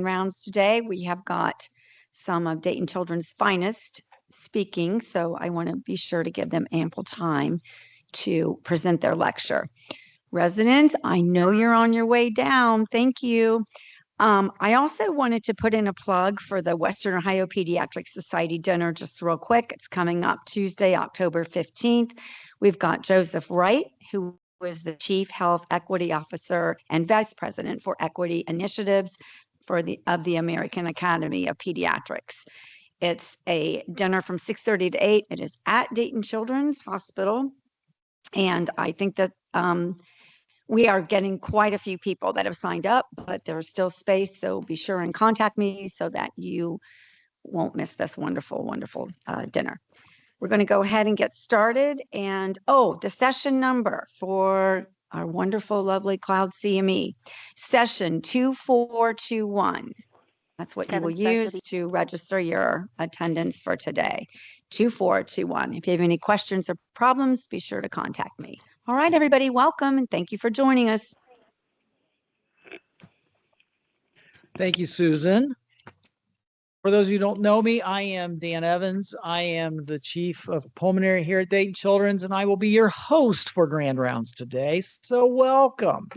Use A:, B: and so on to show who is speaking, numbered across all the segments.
A: Rounds today. We have got some of Dayton Children's finest speaking, so I want to be sure to give them ample time to present their lecture. Residents, I know you're on your way down. Thank you. I also wanted to put in a plug for the Western Ohio Pediatric Society dinner just real quick. It's coming up Tuesday, October 15th. We've got Joseph Wright, who is the Chief Health Equity Officer and Vice President for Equity Initiatives of the American Academy of Pediatrics. It's a dinner from 6:30 to 8. It is at Dayton Children's Hospital. And I think that we are getting quite a few people that have signed up, but there's still space. So be sure and contact me so that you won't miss this wonderful, wonderful dinner. We're going to go ahead and get started. And the session number for our wonderful, lovely Cloud CME, session 2421. That's what you will use to register your attendance for today, 2421. If you have any questions or problems, be sure to contact me. All right, everybody, welcome, and thank you for joining us.
B: Thank you, Susan. For those of you who don't know me, I am Dan Evans. I am the Chief of Pulmonary here at Dayton Children's, and I will be your host for Grand Rounds today. So welcome.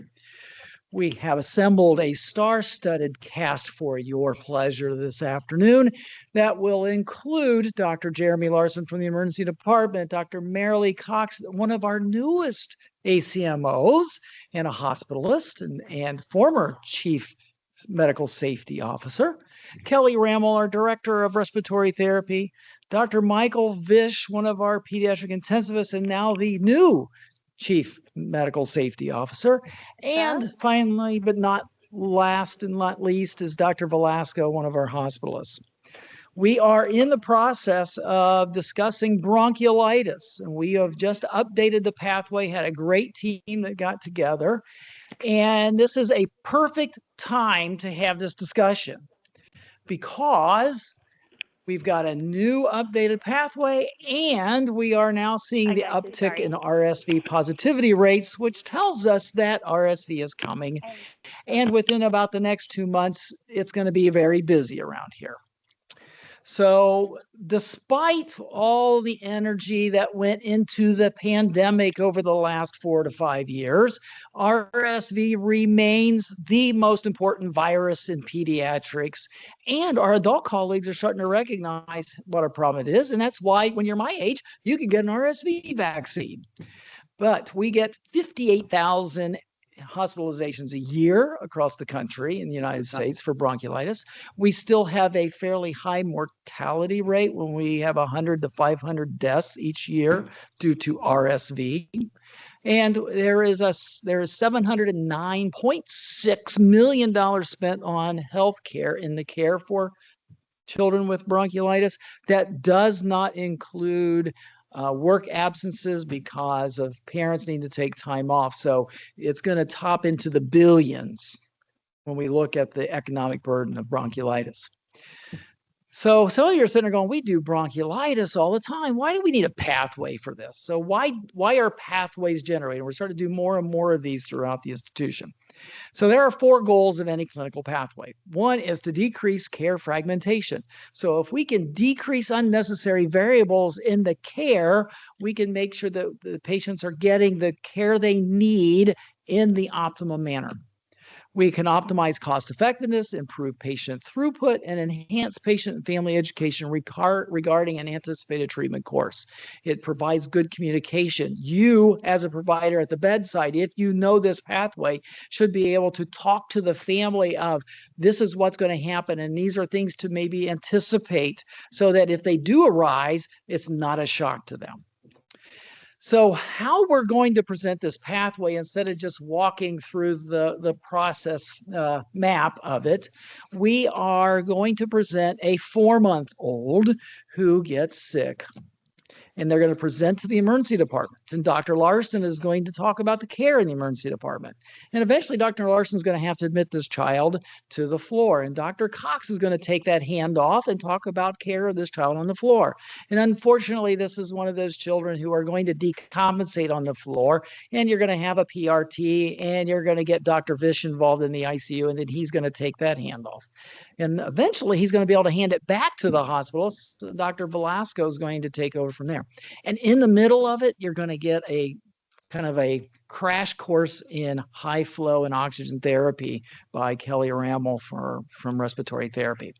B: We have assembled a star-studded cast for your pleasure this afternoon that will include Dr. Jeremy Larson from the Emergency Department, Dr. Merrilee Cox, one of our newest ACMOs and a hospitalist and former Chief Medical Safety Officer, Kelly Rammel, our Director of Respiratory Therapy, Dr. Michael Vish, one of our pediatric intensivists and now the new Chief Medical Safety Officer. And finally, but not last and not least, is Dr. Velasco, one of our hospitalists. We are in the process of discussing bronchiolitis, and we have just updated the pathway, had a great team that got together, and this is a perfect time to have this discussion because we've got a new updated pathway, and we are now seeing the uptick in RSV positivity rates, which tells us that RSV is coming. And within about the next 2 months, it's going to be very busy around here. So despite all the energy that went into the pandemic over the last 4 to 5 years, RSV remains the most important virus in pediatrics. And our adult colleagues are starting to recognize what a problem it is. And that's why when you're my age, you can get an RSV vaccine. But we get 58,000 hospitalizations a year across the country in the United States for bronchiolitis. We still have a fairly high mortality rate when we have 100 to 500 deaths each year due to RSV. And there is $709.6 million spent on healthcare in the care for children with bronchiolitis. That does not include work absences because of parents needing to take time off. So it's going to top into the billions when we look at the economic burden of bronchiolitis. So some of you are sitting there going, we do bronchiolitis all the time. Why do we need a pathway for this? So why are pathways generated? We're starting to do more and more of these throughout the institution. So there are 4 goals of any clinical pathway. One is to decrease care fragmentation. So if we can decrease unnecessary variables in the care, we can make sure that the patients are getting the care they need in the optimal manner. We can optimize cost effectiveness, improve patient throughput, and enhance patient and family education regarding an anticipated treatment course. It provides good communication. You, as a provider at the bedside, if you know this pathway, should be able to talk to the family of this is what's going to happen, and these are things to maybe anticipate so that if they do arise, it's not a shock to them. So how we're going to present this pathway, instead of just walking through the process map of it, we are going to present a 4-month-old who gets sick. and they're going to present to the emergency department. And Dr. Larson is going to talk about the care in the emergency department. And eventually, Dr. Larson is going to have to admit this child to the floor. And Dr. Cox is going to take that hand off and talk about care of this child on the floor. And unfortunately, this is one of those children who are going to decompensate on the floor. And you're going to have a PRT, and you're going to get Dr. Vish involved in the ICU, and then he's going to take that hand off. And eventually, he's going to be able to hand it back to the hospital. So Dr. Velasco is going to take over from there. And in the middle of it, you're going to get a kind of a crash course in high flow and oxygen therapy by Kelly Rammel from respiratory therapy.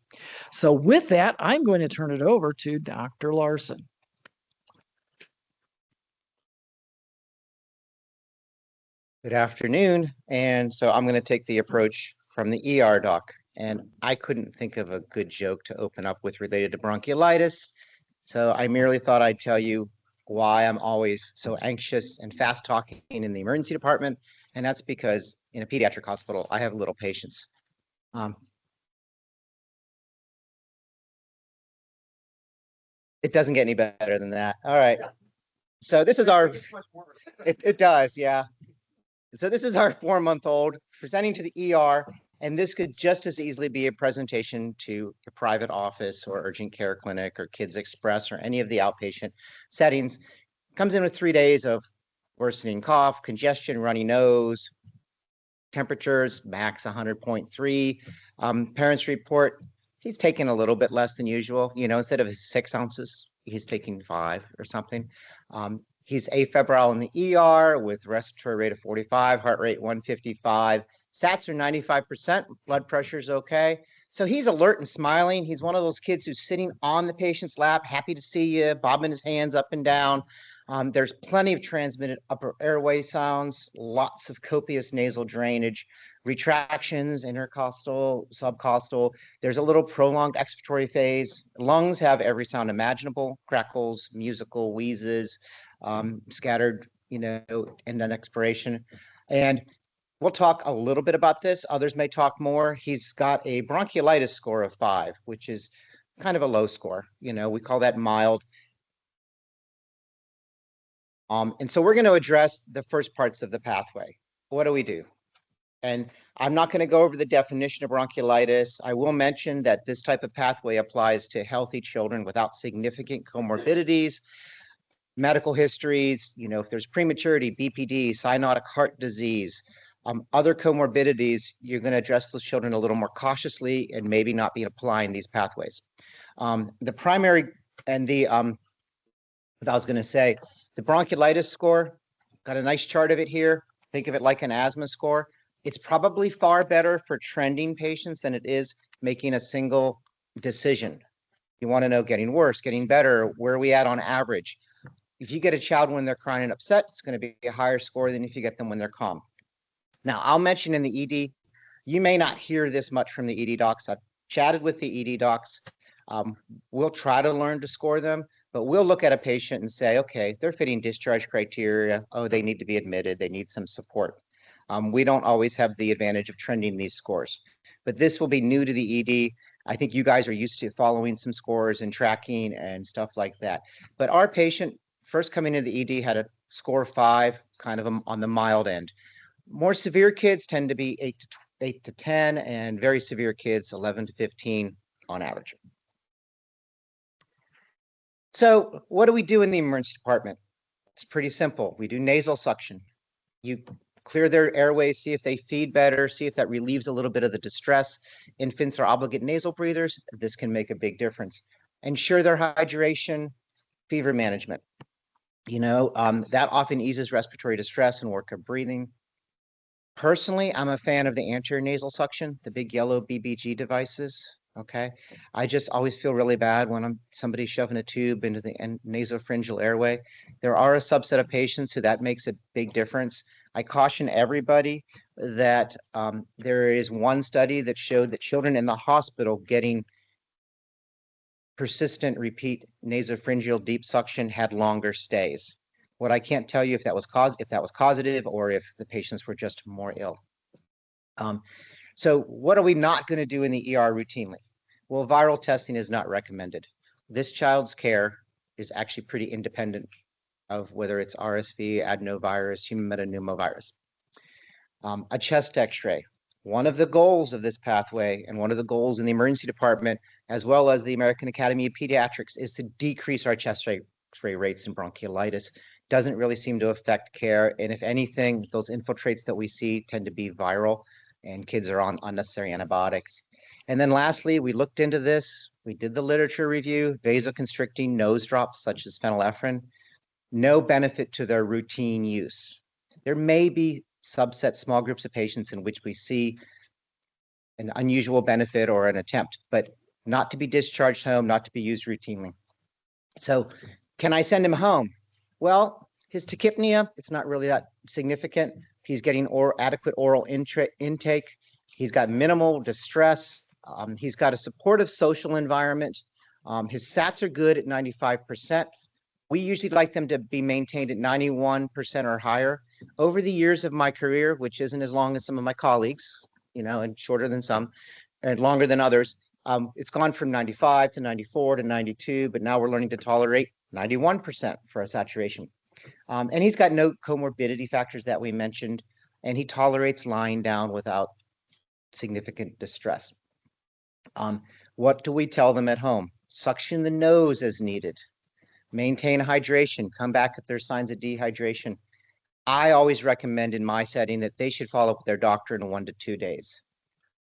B: So with that, I'm going to turn it over to Dr. Larson.
C: Good afternoon. And so I'm going to take the approach from the ER doc. And I couldn't think of a good joke to open up with related to bronchiolitis. So I merely thought I'd tell you why I'm always so anxious and fast talking in the emergency department. And that's because in a pediatric hospital, I have little patients. It doesn't get any better than that. All right. So this is our, it does, yeah. So this is our 4-month-old presenting to the ER, and this could just as easily be a presentation to a private office or urgent care clinic or Kids Express or any of the outpatient settings. Comes in with 3 days of worsening cough, congestion, runny nose, temperatures, max 100.3. Parents report he's taking a little bit less than usual. You know, instead of 6 ounces, he's taking 5 or something. He's afebrile in the ER with respiratory rate of 45, heart rate 155. Sats are 95%, blood pressure is okay. So he's alert and smiling. He's one of those kids who's sitting on the patient's lap, happy to see you, bobbing his hands up and down. There's plenty of transmitted upper airway sounds, lots of copious nasal drainage, retractions, intercostal, subcostal. There's a little prolonged expiratory phase. Lungs have every sound imaginable, crackles, musical, wheezes, scattered, you know, and then expiration. And we'll talk a little bit about this. Others may talk more. He's got a bronchiolitis score of 5, which is kind of a low score. You know, we call that mild. And so we're going to address the first parts of the pathway. What do we do? And I'm not going to go over the definition of bronchiolitis. I will mention that this type of pathway applies to healthy children without significant comorbidities, medical histories, you know, if there's prematurity, BPD, cyanotic heart disease, other comorbidities, you're going to address those children a little more cautiously and maybe not be applying these pathways. The primary and the, I was going to say, the bronchiolitis score, got a nice chart of it here. Think of it like an asthma score. It's probably far better for trending patients than it is making a single decision. You want to know getting worse, getting better, where are we at on average? If you get a child when they're crying and upset, it's going to be a higher score than if you get them when they're calm. Now, I'll mention in the ED, you may not hear this much from the ED docs. I've chatted with the ED docs. We'll try to learn to score them, but we'll look at a patient and say, okay, they're fitting discharge criteria. Oh, they need to be admitted. They need some support. We don't always have the advantage of trending these scores, but this will be new to the ED. I think you guys are used to following some scores and tracking and stuff like that. But our patient first coming into the ED had a score of 5, kind of on the mild end. More severe kids tend to be 8 to 10, and very severe kids 11 to 15 on average. So what do we do in the emergency department? It's pretty simple. We do nasal suction. You clear their airways, see if they feed better, see if that relieves a little bit of the distress. Infants are obligate nasal breathers. This can make a big difference. Ensure their hydration, fever management. You know, that often eases respiratory distress and work of breathing. Personally, I'm a fan of the anterior nasal suction, the big yellow BBG devices. Okay. I just always feel really bad when somebody's shoving a tube into the nasopharyngeal airway. There are a subset of patients who that makes a big difference. I caution everybody that there is one study that showed that children in the hospital getting persistent repeat nasopharyngeal deep suction had longer stays. What I can't tell you if that was causative or if the patients were just more ill. So what are we not going to do in the ER routinely? Well, viral testing is not recommended. This child's care is actually pretty independent of whether it's RSV, adenovirus, human metapneumovirus. A chest x-ray. One of the goals of this pathway and one of the goals in the emergency department, as well as the American Academy of Pediatrics, is to decrease our chest x-ray rates in bronchiolitis. Doesn't really seem to affect care. And if anything, those infiltrates that we see tend to be viral and kids are on unnecessary antibiotics. And then lastly, we looked into this. We did the literature review, vasoconstricting nose drops such as phenylephrine, no benefit to their routine use. There may be subset small groups of patients in which we see an unusual benefit or an attempt, but not to be discharged home, not to be used routinely. So can I send him home? Well, his tachypnea, it's not really that significant. He's getting adequate oral intake. He's got minimal distress. He's got a supportive social environment. His SATs are good at 95%. We usually like them to be maintained at 91% or higher. Over the years of my career, which isn't as long as some of my colleagues, you know, and shorter than some, and longer than others, it's gone from 95 to 94 to 92, but now we're learning to tolerate 91% for a saturation. And he's got no comorbidity factors that we mentioned, and he tolerates lying down without significant distress. What do we tell them at home? Suction the nose as needed. Maintain hydration. Come back if there's signs of dehydration. I always recommend in my setting that they should follow up with their doctor in 1 to 2 days.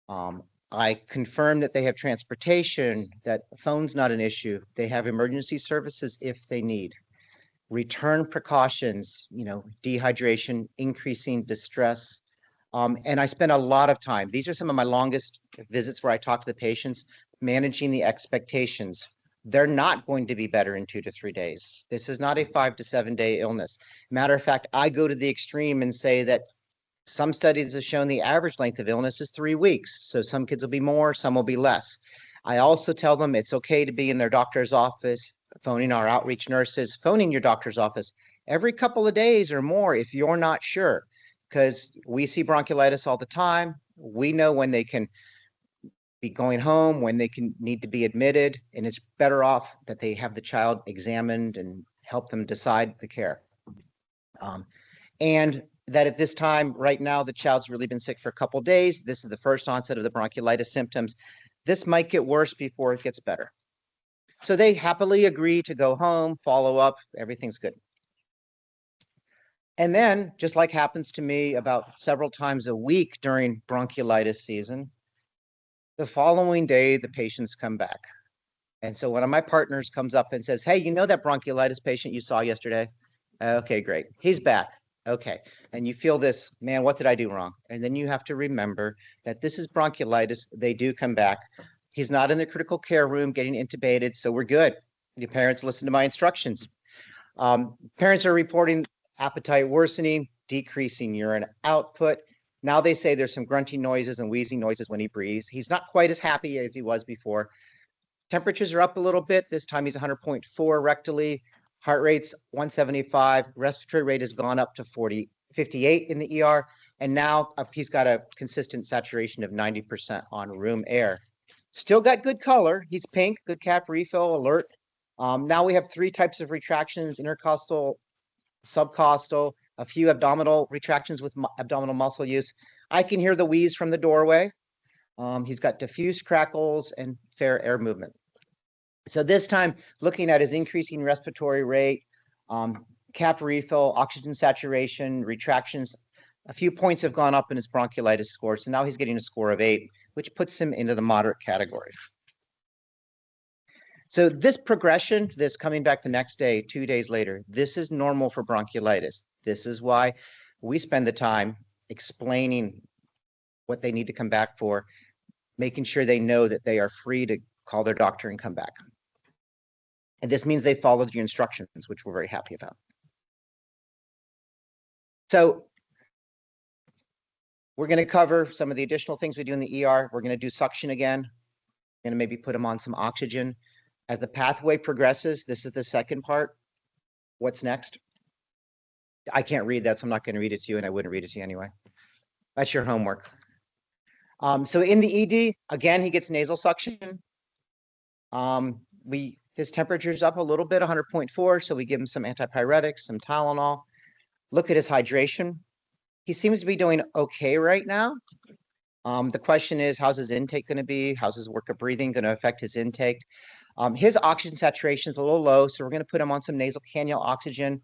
C: I confirm that they have transportation, that phone's not an issue. They have emergency services if they need. Return precautions, you know, dehydration, increasing distress. And I spend a lot of time. These are some of my longest visits where I talk to the patients, managing the expectations. They're not going to be better in 2 to 3 days. This is not a 5 to 7 day illness. Matter of fact, I go to the extreme and say that some studies have shown the average length of illness is 3 weeks. So some kids will be more, some will be less. I also tell them it's okay to be in their doctor's office, phoning our outreach nurses, phoning your doctor's office every couple of days or more if you're not sure, because we see bronchiolitis all the time. We know when they can be going home, when they can need to be admitted, and it's better off that they have the child examined and help them decide the care. And that at this time, right now, the child's really been sick for a couple of days. This is the first onset of the bronchiolitis symptoms. This might get worse before it gets better. So they happily agree to go home, follow up, everything's good. And then, just like happens to me about several times a week during bronchiolitis season, the following day, the patients come back. And so one of my partners comes up and says, hey, you know that bronchiolitis patient you saw yesterday? Okay, great. He's back. Okay. And you feel this, man, what did I do wrong? And then you have to remember that this is bronchiolitis. They do come back. He's not in the critical care room getting intubated, so we're good. Your parents listen to my instructions. Parents are reporting appetite worsening, decreasing urine output. Now they say there's some grunting noises and wheezing noises when he breathes. He's not quite as happy as he was before. Temperatures are up a little bit. This time he's 100.4 rectally. Heart rate's 175. Respiratory rate has gone up to 58 in the ER. And now he's got a consistent saturation of 90% on room air. Still got good color. He's pink, good cap refill, alert. Now we have 3 types of retractions: intercostal, subcostal, a few abdominal retractions with abdominal muscle use. I can hear the wheeze from the doorway. He's got diffuse crackles and fair air movement. So this time, looking at his increasing respiratory rate, cap refill, oxygen saturation, retractions, a few points have gone up in his bronchiolitis score. So now he's getting a score of 8, which puts him into the moderate category. So this progression, this coming back the next day, 2 days later, this is normal for bronchiolitis. This is why we spend the time explaining what they need to come back for, making sure they know that they are free to call their doctor and come back. And this means they followed your instructions, which we're very happy about. So we're going to cover some of the additional things we do in the ER. We're going to do suction again. We're going to maybe put them on some oxygen. As the pathway progresses, this is the second part. What's next? I can't read that, so I'm not going to read it to you, and I wouldn't read it to you anyway. That's your homework. So in the ED, again, he gets nasal suction. We His temperature's up a little bit, 100.4, so we give him some antipyretics, some Tylenol. Look at his hydration. He seems to be doing okay right now. The question is, how's his intake going to be? How's his work of breathing going to affect his intake? His oxygen saturation is a little low, so we're going to put him on some nasal cannula oxygen.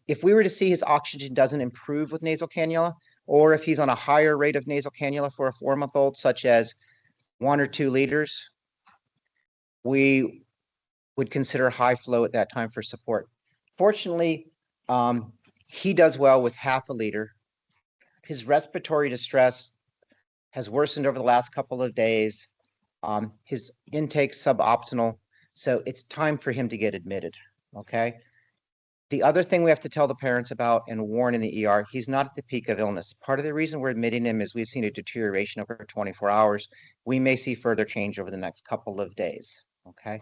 C: If we were to see his oxygen doesn't improve with nasal cannula, or if he's on a higher rate of nasal cannula for a 4-month-old, such as 1 or 2 liters, we would consider high flow at that time for support. Fortunately, he does well with 1/2 liter. His respiratory distress has worsened over the last couple of days. His intake suboptimal, so it's time for him to get admitted, okay? The other thing we have to tell the parents about and warn in the ER, he's not at the peak of illness. Part of the reason we're admitting him is we've seen a deterioration over 24 hours. We may see further change over the next couple of days, okay?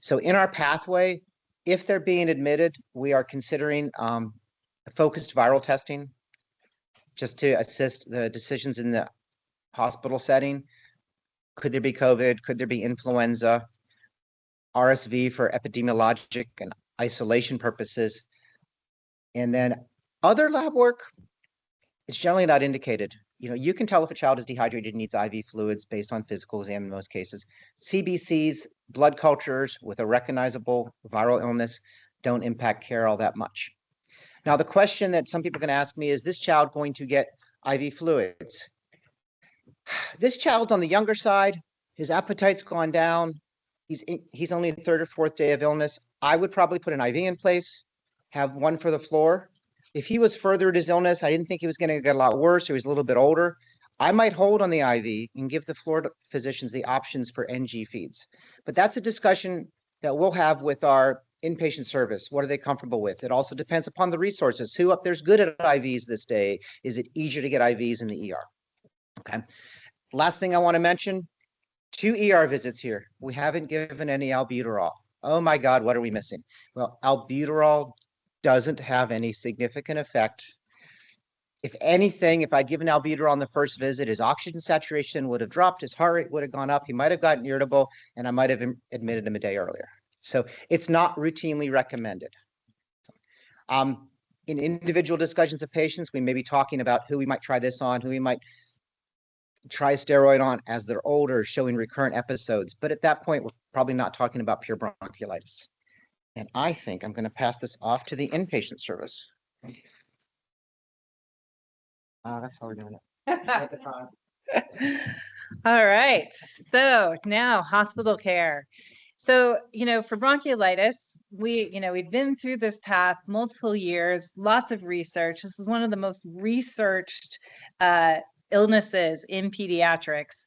C: So in our pathway, if they're being admitted, we are considering focused viral testing just to assist the decisions in the hospital setting. Could there be COVID? Could there be influenza? RSV for epidemiologic and isolation purposes. And then other lab work, it's generally not indicated. You know, you can tell if a child is dehydrated and needs IV fluids based on physical exam in most cases. CBCs, blood cultures with a recognizable viral illness don't impact care all that much. Now, the question that some people can ask me is this child going to get IV fluids? This child's on the younger side. His appetite's gone down. He's only the 3rd or 4th day of illness. I would probably put an IV in place, have one for the floor. If he was further in his illness, I didn't think he was going to get a lot worse, or he was a little bit older, I might hold on the IV and give the floor physicians the options for NG feeds. But that's a discussion that we'll have with our inpatient service. What are they comfortable with? It also depends upon the resources. Who up there's good at IVs this day? Is it easier to get IVs in the ER? Okay. Last thing I want to mention, 2 ER visits here. We haven't given any albuterol. Oh my God, what are we missing? Well, albuterol doesn't have any significant effect. If anything, if I'd given albuterol on the first visit, his oxygen saturation would have dropped, his heart rate would have gone up, he might have gotten irritable, and I might have admitted him a day earlier. So it's not routinely recommended. In individual discussions of patients, we may be talking about who we might try this on, who we might try a steroid on as they're older, showing recurrent episodes. But at that point, we're probably not talking about pure bronchiolitis. And I think I'm going to pass this off to the inpatient service. That's how we're doing it.
D: All right. So now hospital care. So, you know, for bronchiolitis, we've been through this path multiple years, lots of research. This is one of the most researched illnesses in pediatrics.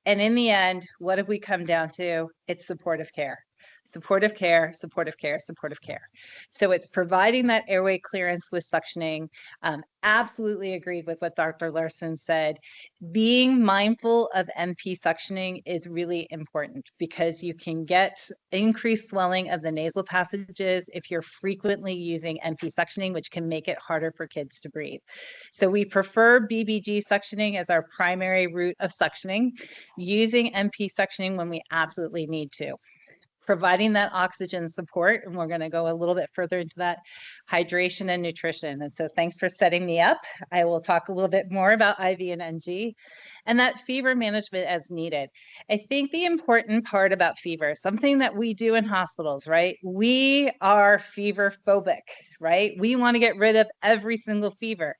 D: And in the end, what have we come down to? It's supportive care. Supportive care, supportive care, supportive care. So it's providing that airway clearance with suctioning. Absolutely agreed with what Dr. Larson said. Being mindful of NP suctioning is really important because you can get increased swelling of the nasal passages if you're frequently using NP suctioning, which can make it harder for kids to breathe. So we prefer BBG suctioning as our primary route of suctioning, using NP suctioning when we absolutely need to. Providing that oxygen support, and we're going to go a little bit further into that, hydration and nutrition. And so thanks for setting me up. I will talk a little bit more about IV and NG and that fever management as needed. I think the important part about fever, something that we do in hospitals, right? We are fever phobic, right? We want to get rid of every single fever.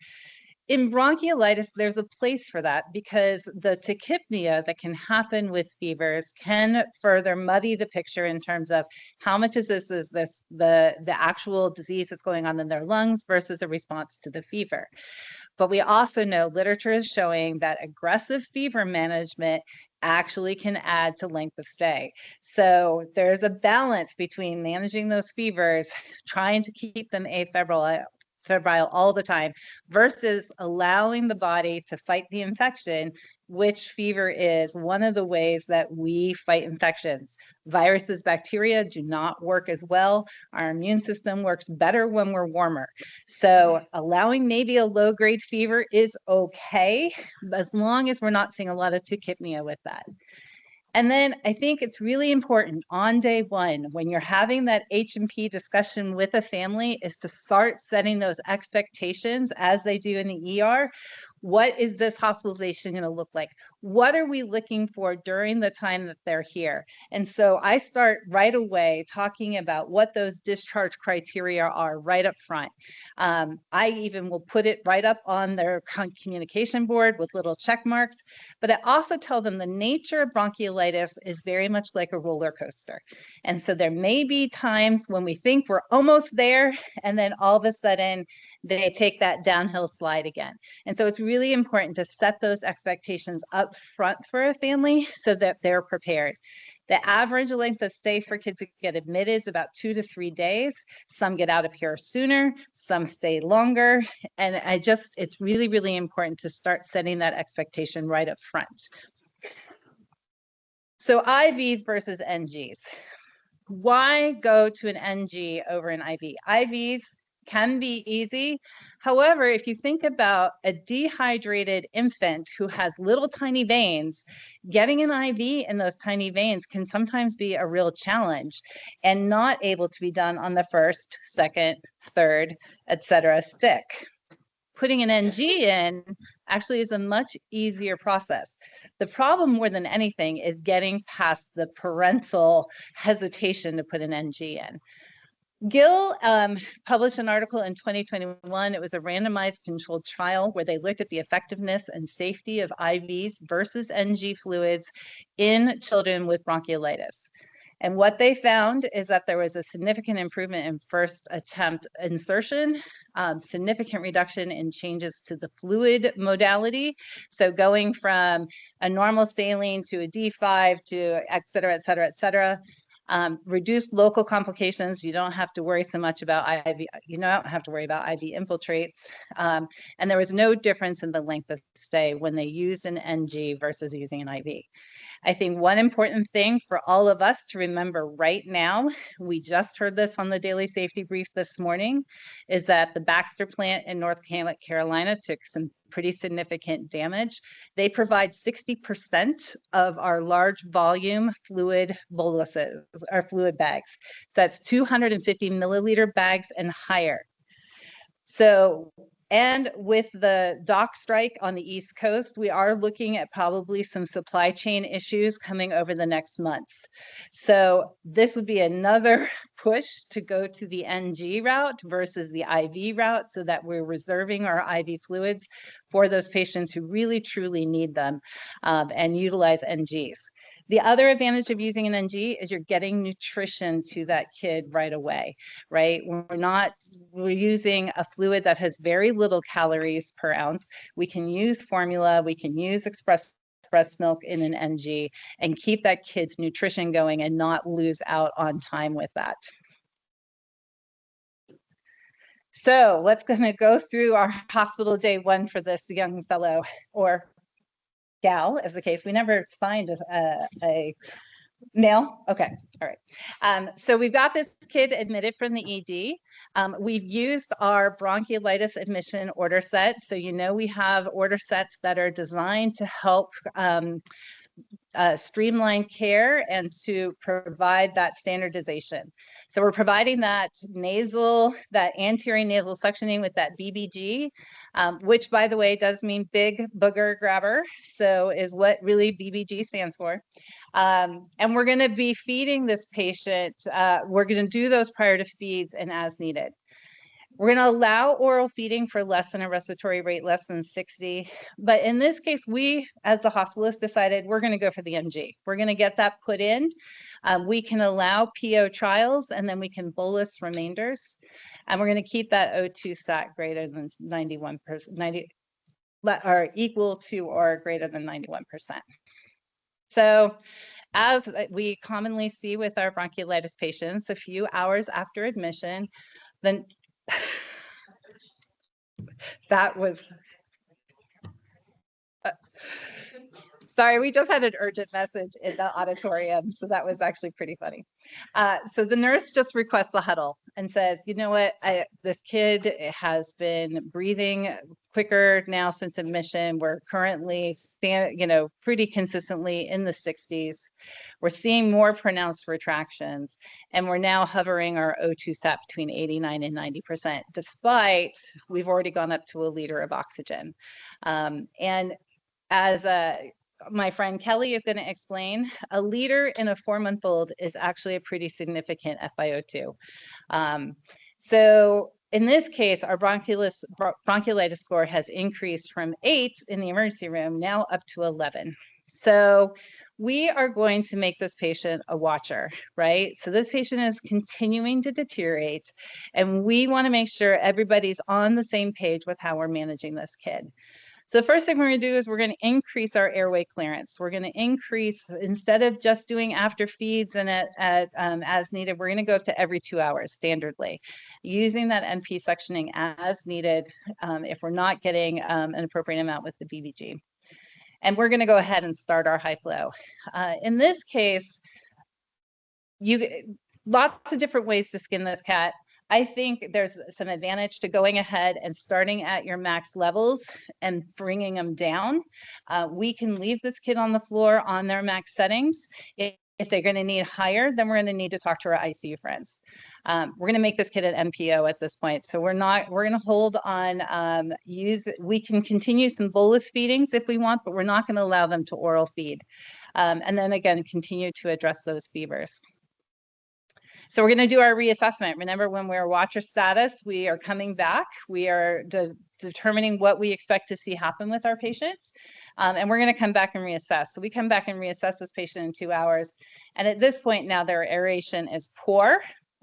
D: In bronchiolitis, there's a place for that because the tachypnea that can happen with fevers can further muddy the picture in terms of how much is the actual disease that's going on in their lungs versus a response to the fever. But we also know literature is showing that aggressive fever management actually can add to length of stay. So there's a balance between managing those fevers, trying to keep them afebrile all the time versus allowing the body to fight the infection, which fever is one of the ways that we fight infections. Viruses, bacteria do not work as well. Our immune system works better when we're warmer. So allowing maybe a low-grade fever is okay, as long as we're not seeing a lot of tachypnea with that. And then I think it's really important on day one, when you're having that H&P discussion with a family, is to start setting those expectations as they do in the ER. What is this hospitalization going to look like? What are we looking for during the time that they're here? And so I start right away talking about what those discharge criteria are right up front. I even will put it right up on their communication board with little check marks, but I also tell them the nature of bronchiolitis is very much like a roller coaster. And so there may be times when we think we're almost there, and then all of a sudden they take that downhill slide again. And so it's really important to set those expectations up front for a family so that they're prepared. The average length of stay for kids who get admitted is about 2 to 3 days. Some get out of here sooner, some stay longer. And it's really, really important to start setting that expectation right up front. So IVs versus NGs. Why go to an NG over an IV? IVs can be easy. However, if you think about a dehydrated infant who has little tiny veins, getting an IV in those tiny veins can sometimes be a real challenge and not able to be done on the first, second, third, etc. stick. Putting an NG in actually is a much easier process. The problem more than anything is getting past the parental hesitation to put an NG in. Gill published an article in 2021. It was a randomized controlled trial where they looked at the effectiveness and safety of IVs versus NG fluids in children with bronchiolitis. And what they found is that there was a significant improvement in first attempt insertion, significant reduction in changes to the fluid modality. So going from a normal saline to a D5 to et cetera, et cetera, et cetera. Reduced local complications. You don't have to worry so much about IV. You don't have to worry about IV infiltrates. And there was no difference in the length of stay when they used an NG versus using an IV. I think one important thing for all of us to remember right now, we just heard this on the daily safety brief this morning, is that the Baxter plant in North Carolina took some pretty significant damage. They provide 60% of our large volume fluid boluses, or fluid bags. So that's 250 milliliter bags and higher. So, and with the dock strike on the East Coast, we are looking at probably some supply chain issues coming over the next months. So this would be another push to go to the NG route versus the IV route so that we're reserving our IV fluids for those patients who really truly need them and utilize NGs. The other advantage of using an NG is you're getting nutrition to that kid right away, right? We're using a fluid that has very little calories per ounce. We can use formula, we can use express breast milk in an NG and keep that kid's nutrition going and not lose out on time with that. So let's go through our hospital day one for this young fellow, or gal, as the case. We never find a male. Okay, all right. So we've got this kid admitted from the ED. We've used our bronchiolitis admission order set. So we have order sets that are designed to help streamline care and to provide that standardization. So we're providing that anterior nasal suctioning with that BBG, which by the way does mean big booger grabber. So is what really BBG stands for. And we're going to be feeding this patient. We're going to do those prior to feeds and as needed. We're going to allow oral feeding for less than a respiratory rate less than 60. But in this case, we, as the hospitalist, decided we're going to go for the NG. We're going to get that put in. We can allow PO trials, and then we can bolus remainders. And we're going to keep that O2 sat greater than 91%, or equal to or greater than 91%. So as we commonly see with our bronchiolitis patients, a few hours after admission, then that was sorry, we just had an urgent message in the auditorium, so that was actually pretty funny. So the nurse just requests a huddle and says, you know what, this kid has been breathing quicker now since admission. We're currently pretty consistently in the 60s. We're seeing more pronounced retractions, and we're now hovering our O2 SAP between 89 and 90%, despite we've already gone up to a liter of oxygen. And as my friend Kelly is going to explain, a liter in a 4-month-old is actually a pretty significant FiO2. So in this case, our bronchiolitis score has increased from 8 in the emergency room now up to 11. So we are going to make this patient a watcher, right? So this patient is continuing to deteriorate, and we want to make sure everybody's on the same page with how we're managing this kid. So the first thing we're going to do is we're going to increase our airway clearance. We're going to increase, instead of just doing after feeds and as needed, we're going to go up to every 2 hours standardly, using that NP suctioning as needed if we're not getting an appropriate amount with the BBG. And we're going to go ahead and start our high flow. In this case, lots of different ways to skin this cat. I think there's some advantage to going ahead and starting at your max levels and bringing them down. We can leave this kid on the floor on their max settings. If they're going to need higher, then we're going to need to talk to our ICU friends. We're going to make this kid an MPO at this point. So we're going to hold on, we can continue some bolus feedings if we want, but we're not going to allow them to oral feed. And then again, continue to address those fevers. So we're going to do our reassessment. Remember, when we're watcher status, we are coming back. We are determining what we expect to see happen with our patient. And we're going to come back and reassess. So we come back and reassess this patient in 2 hours. And at this point now, their aeration is poor.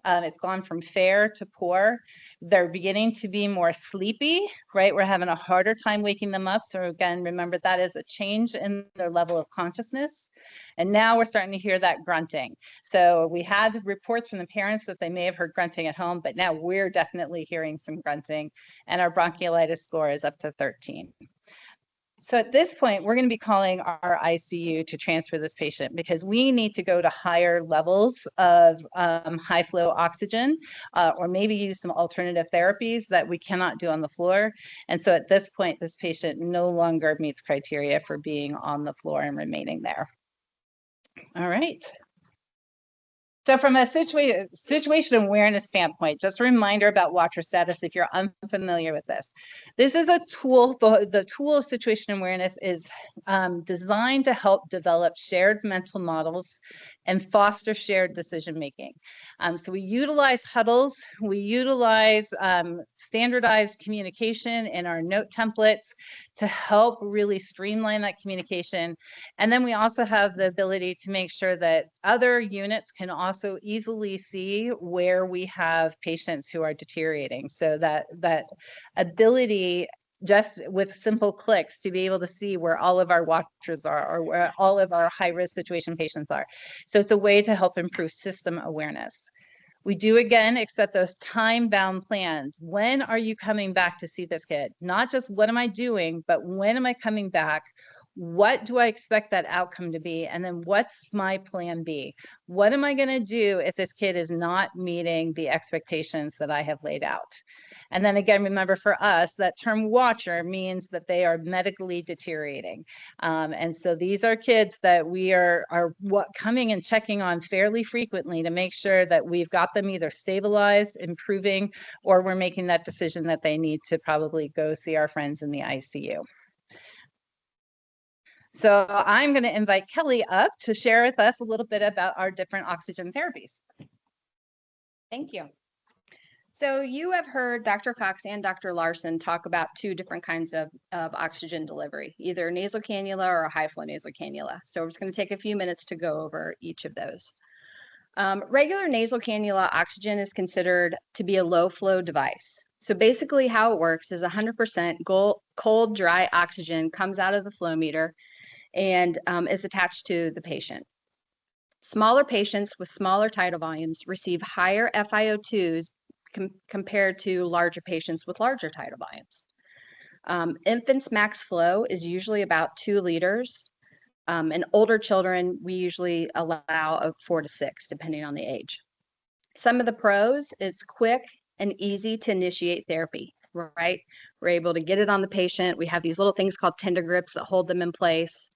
D: It's gone from fair to poor. They're beginning to be more sleepy, right? We're having a harder time waking them up. So again, remember, that is a change in their level of consciousness. And now we're starting to hear that grunting. So we had reports from the parents that they may have heard grunting at home, but now we're definitely hearing some grunting, and our bronchiolitis score is up to 13. So at this point, we're going to be calling our ICU to transfer this patient because we need to go to higher levels of high flow oxygen, or maybe use some alternative therapies that we cannot do on the floor. And so at this point, this patient no longer meets criteria for being on the floor and remaining there. All right. So from a situation awareness standpoint, just a reminder about watcher status if you're unfamiliar with this. This is a tool, the tool of situation awareness is designed to help develop shared mental models and foster shared decision making. So we utilize huddles, we utilize standardized communication in our note templates to help really streamline that communication. And then we also have the ability to make sure that other units can also easily see where we have patients who are deteriorating. So that ability, just with simple clicks, to be able to see where all of our watchers are or where all of our high-risk situation patients are. So it's a way to help improve system awareness. We do, again, expect those time-bound plans. When are you coming back to see this kid? Not just what am I doing, but when am I coming back? What do I expect that outcome to be? And then what's my plan B? What am I going to do if this kid is not meeting the expectations that I have laid out? And then again, remember, for us, that term watcher means that they are medically deteriorating. And so these are kids that we are coming and checking on fairly frequently to make sure that we've got them either stabilized, improving, or we're making that decision that they need to probably go see our friends in the ICU. So I'm going to invite Kelly up to share with us a little bit about our different oxygen therapies.
E: Thank you. So you have heard Dr. Cox and Dr. Larson talk about two different kinds of oxygen delivery, either nasal cannula or a high flow nasal cannula. So we're just going to take a few minutes to go over each of those. Regular nasal cannula oxygen is considered to be a low flow device. So basically how it works is 100% cold, dry oxygen comes out of the flow meter and is attached to the patient. Smaller patients with smaller tidal volumes receive higher FiO2s compared to larger patients with larger tidal volumes. Infants' max flow is usually about 2 liters. And older children, we usually allow 4 to 6, depending on the age. Some of the pros is quick and easy to initiate therapy. right? We're able to get it on the patient. We have these little things called tender grips that hold them in place.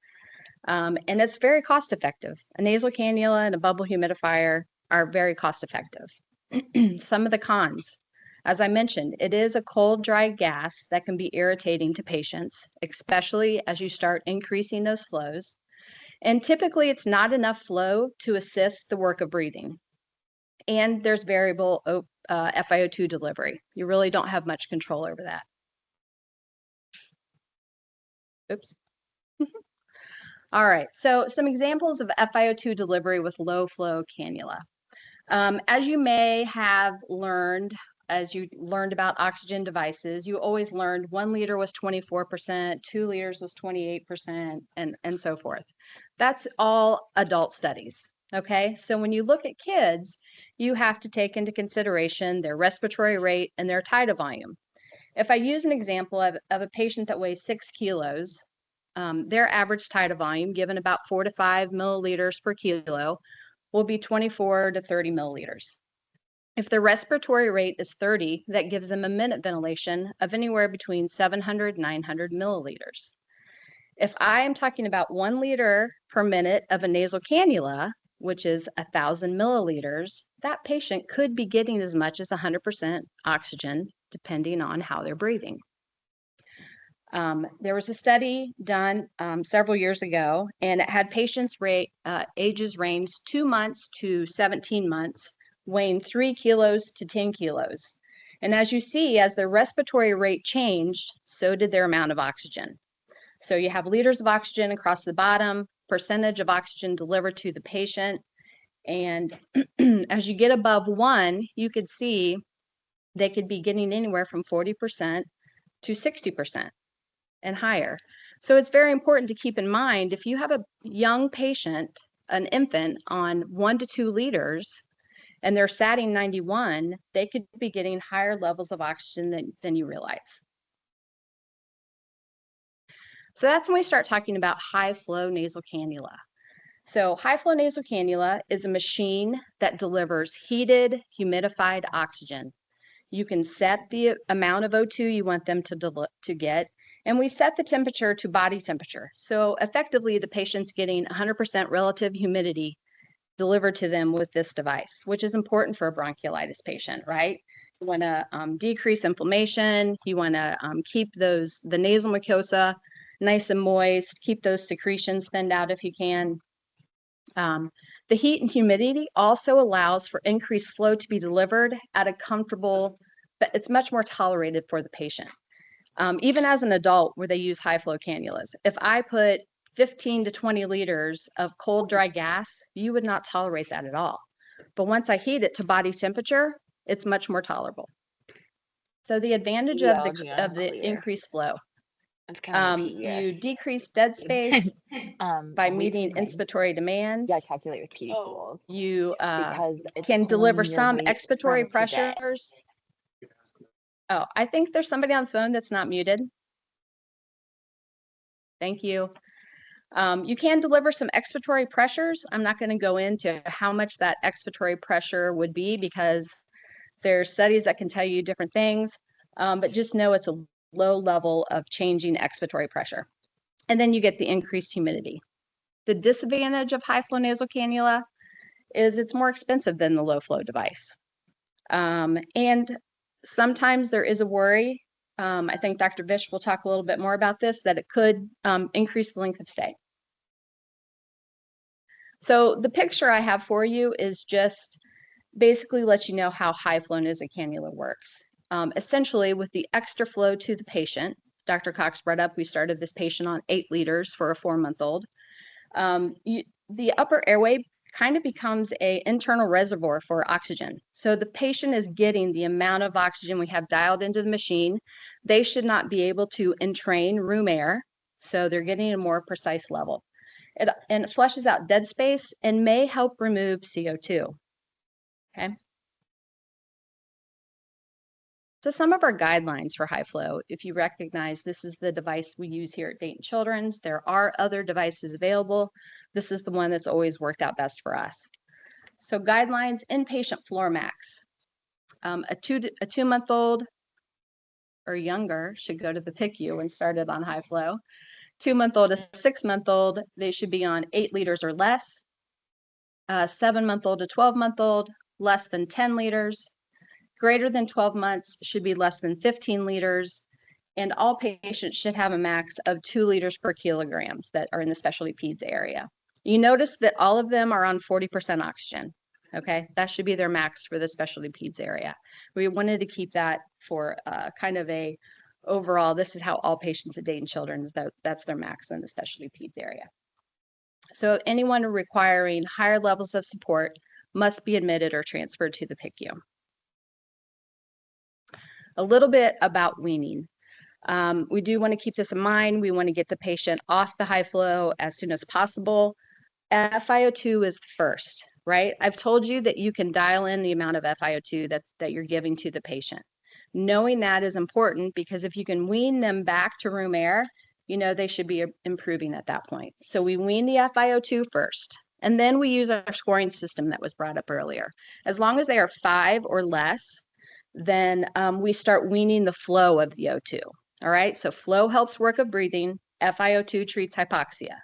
E: And it's very cost effective. A nasal cannula and a bubble humidifier are very cost effective. Some of the cons, as I mentioned, it is a cold, dry gas that can be irritating to patients, especially as you start increasing those flows. And typically it's not enough flow to assist the work of breathing. And there's variable FiO2 delivery. You really don't have much control over that. Oops. All right, so some examples of FiO2 delivery with low flow cannula. As you may have learned, as you learned about oxygen devices, you always learned 1 liter was 24%, 2 liters was 28%, and so forth. That's all adult studies, okay? So when you look at kids, you have to take into consideration their respiratory rate and their tidal volume. If I use an example of a patient that weighs 6 kilos, their average tidal volume, given about 4 to 5 milliliters per kilo, will be 24 to 30 milliliters. If the respiratory rate is 30, that gives them a minute ventilation of anywhere between 700 and 900 milliliters. If I am talking about 1 liter per minute of a nasal cannula, which is 1,000 milliliters, that patient could be getting as much as 100% oxygen, depending on how they're breathing. There was a study done several years ago, and it had patients ages ranged 2 months to 17 months, weighing 3 kilos to 10 kilos. And as you see, as their respiratory rate changed, so did their amount of oxygen. So you have liters of oxygen across the bottom, percentage of oxygen delivered to the patient. And as you get above 1, you could see they could be getting anywhere from 40% to 60%. And higher. So it's very important to keep in mind, if you have a young patient, an infant on 1 to 2 liters, and they're satting 91, they could be getting higher levels of oxygen than you realize. So that's when we start talking about high flow nasal cannula. So high flow nasal cannula is a machine that delivers heated, humidified oxygen. You can set the amount of O2 you want them to get, and we set the temperature to body temperature. So effectively, the patient's getting 100% relative humidity delivered to them with this device, which is important for a bronchiolitis patient, right? You want to decrease inflammation. You want to keep the nasal mucosa nice and moist, keep those secretions thinned out if you can. The heat and humidity also allows for increased flow to be delivered at a comfortable, but it's much more tolerated for the patient. Even as an adult where they use high flow cannulas, if I put 15 to 20 liters of cold, dry gas, you would not tolerate that at all. But once I heat it to body temperature, it's much more tolerable. So the advantage of the increased flow, you decrease dead space by meeting inspiratory demands.
F: Yeah, calculate with PD pools.
E: You
F: because
E: can deliver some expiratory pressures. Oh, I think there's somebody on the phone that's not muted. Thank you. You can deliver some expiratory pressures. I'm not going to go into how much that expiratory pressure would be because there's studies that can tell you different things, but just know it's a low level of changing expiratory pressure. And then you get the increased humidity. The disadvantage of high flow nasal cannula is it's more expensive than the low flow device. And sometimes there is a worry, I think Dr. Vish will talk a little bit more about this, that it could increase the length of stay. So the picture I have for you is just basically let you know how high flow nasal cannula works. Essentially, with the extra flow to the patient, Dr. Cox brought up, we started this patient on 8 liters for a 4-month-old. The upper airway kind of becomes an internal reservoir for oxygen. So the patient is getting the amount of oxygen we have dialed into the machine. They should not be able to entrain room air, so they're getting a more precise level. And it flushes out dead space and may help remove CO2. Okay. So some of our guidelines for high flow, if you recognize this is the device we use here at Dayton Children's, there are other devices available. This is the one that's always worked out best for us. So guidelines, inpatient floor max. A 2-month-old or younger should go to the PICU when started on high flow. 2-month-old to 6-month-old, they should be on 8 liters or less. 7-month-old to 12-month-old, less than 10 liters. Greater than 12 months should be less than 15 liters. And all patients should have a max of 2 liters per kilograms that are in the specialty peds area. You notice that all of them are on 40% oxygen. Okay, that should be their max for the specialty peds area. We wanted to keep that for kind of a overall, this is how all patients at Dayton Children's, that's their max in the specialty peds area. So anyone requiring higher levels of support must be admitted or transferred to the PICU. A little bit about weaning. We do want to keep this in mind. We want to get the patient off the high flow as soon as possible. FiO2 is first, right? I've told you that you can dial in the amount of FiO2 that you're giving to the patient. Knowing that is important because if you can wean them back to room air, you know they should be improving at that point. So we wean the FiO2 first, and then we use our scoring system that was brought up earlier. As long as they are 5 or less, then we start weaning the flow of the O2. All right, so flow helps work of breathing. FiO2 treats hypoxia.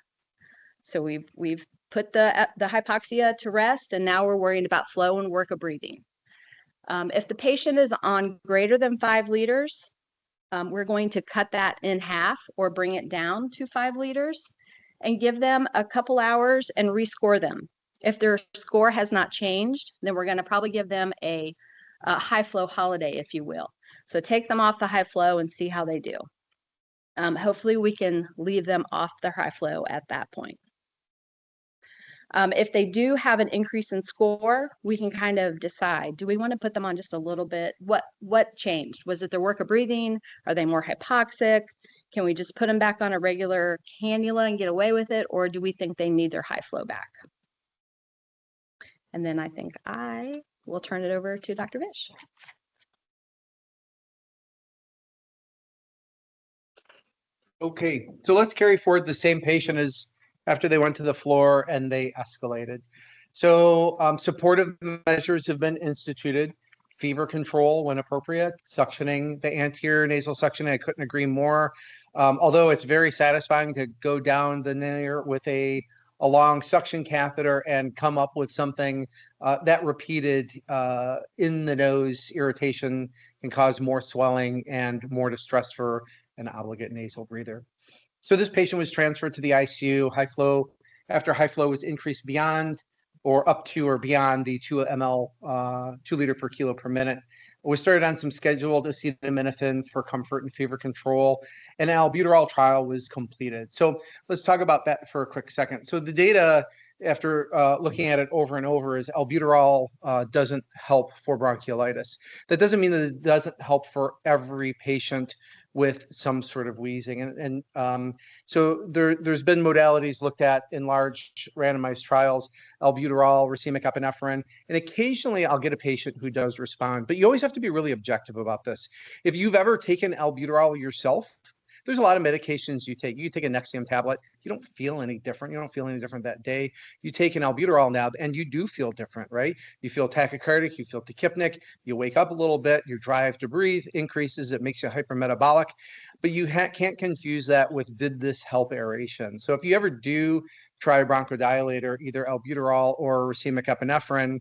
E: So we've put the hypoxia to rest, and now we're worried about flow and work of breathing. If the patient is on greater than 5 liters, we're going to cut that in half or bring it down to 5 liters and give them a couple hours and rescore them. If their score has not changed, then we're going to probably give them a high flow holiday, if you will. So take them off the high flow and see how they do. Hopefully we can leave them off the high flow at that point. If they do have an increase in score, we can kind of decide, do we want to put them on just a little bit? What changed? Was it their work of breathing? Are they more hypoxic? Can we just put them back on a regular cannula and get away with it? Or do we think they need their high flow back? And then I think I will turn it over to Dr. Vish.
F: Okay, so let's carry forward the same patient as after they went to the floor and they escalated. So supportive measures have been instituted, fever control when appropriate, suctioning, the anterior nasal suctioning, I couldn't agree more. Although it's very satisfying to go down the nair with a long suction catheter and come up with something that repeated in the nose irritation can cause more swelling and more distress for an obligate nasal breather. So this patient was transferred to the ICU. High flow, after high flow was increased beyond or up to or beyond the 2 ml, 2 liter per kilo per minute. We started on some scheduled acetaminophen for comfort and fever control, and an albuterol trial was completed. So let's talk about that for a quick second. So the data, after looking at it over and over, is albuterol doesn't help for bronchiolitis. That doesn't mean that it doesn't help for every patient with some sort of wheezing. So there's been modalities looked at in large randomized trials, albuterol, racemic epinephrine, and occasionally I'll get a patient who does respond, but you always have to be really objective about this. If you've ever taken albuterol yourself, there's a lot of medications you take. You take a Nexium tablet, you don't feel any different. You don't feel any different that day. You take an albuterol nab and you do feel different, right? You feel tachycardic, you feel tachypnic, you wake up a little bit, your drive to breathe increases, it makes you hypermetabolic, but you can't confuse that with did this help aeration? So if you ever do try a bronchodilator, either albuterol or racemic epinephrine,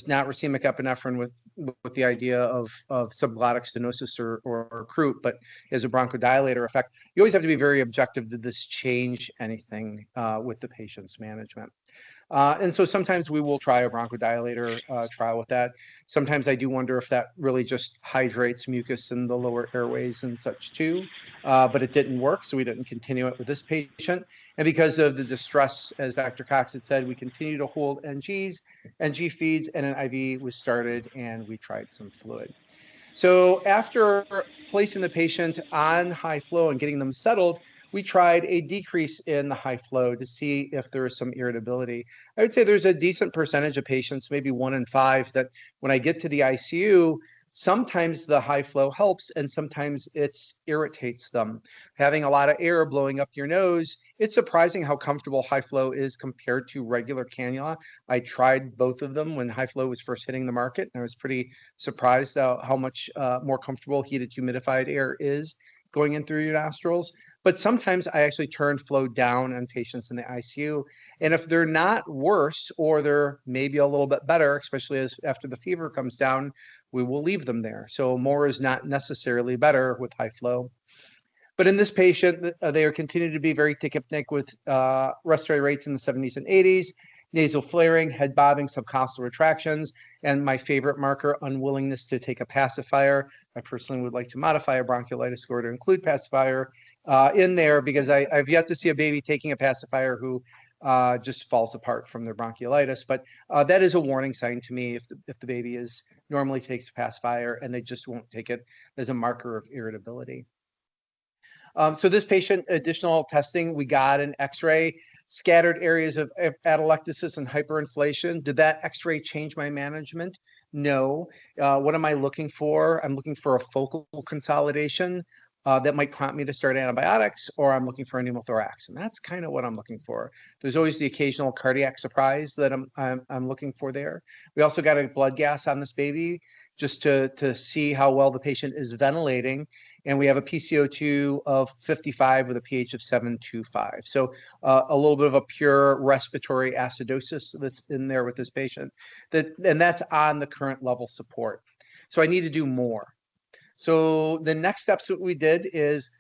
F: not racemic epinephrine with the idea of subglottic stenosis or croup, but as a bronchodilator effect, you always have to be very objective. Did this change anything with the patient's management? And so sometimes we will try a bronchodilator trial with that. Sometimes I do wonder if that really just hydrates mucus in the lower airways and such too, but it didn't work, so we didn't continue it with this patient. And because of the distress, as Dr. Cox had said, we continue to hold NG feeds, and an IV was started, and we tried some fluid. So after placing the patient on high flow and getting them settled, we tried a decrease in the high flow to see if there was some irritability. I would say there's a decent percentage of patients, maybe 1 in 5, that when I get to the ICU, Sometimes the high flow helps, and sometimes it irritates them. Having a lot of air blowing up your nose, it's surprising how comfortable high flow is compared to regular cannula. I tried both of them when high flow was first hitting the market, and I was pretty surprised how much more comfortable heated humidified air is going in through your nostrils. But sometimes I actually turn flow down on patients in the ICU. And if they're not worse, or they're maybe a little bit better, especially as after the fever comes down, we will leave them there. So more is not necessarily better with high flow. But in this patient, they are continuing to be very tachypnic with respiratory rates in the 70s and 80s, nasal flaring, head bobbing, subcostal retractions, and my favorite marker, unwillingness to take a pacifier. I personally would like to modify a bronchiolitis score to include pacifier in there, because I've yet to see a baby taking a pacifier who just falls apart from their bronchiolitis. But that is a warning sign to me if the baby normally takes a pacifier and they just won't take it as a marker of irritability. So this patient, additional testing, we got an x-ray, scattered areas of atelectasis and hyperinflation. Did that x-ray change my management? No. What am I looking for? I'm looking for a focal consolidation that might prompt me to start antibiotics, or I'm looking for a pneumothorax. And that's kind of what I'm looking for. There's always the occasional cardiac surprise that I'm looking for there. We also got a blood gas on this baby just to see how well the patient is ventilating. And we have a PCO2 of 55 with a pH of 7.25. So a little bit of a pure respiratory acidosis that's in there with this patient. And that's on the current level support. So I need to do more. So the next steps that we did is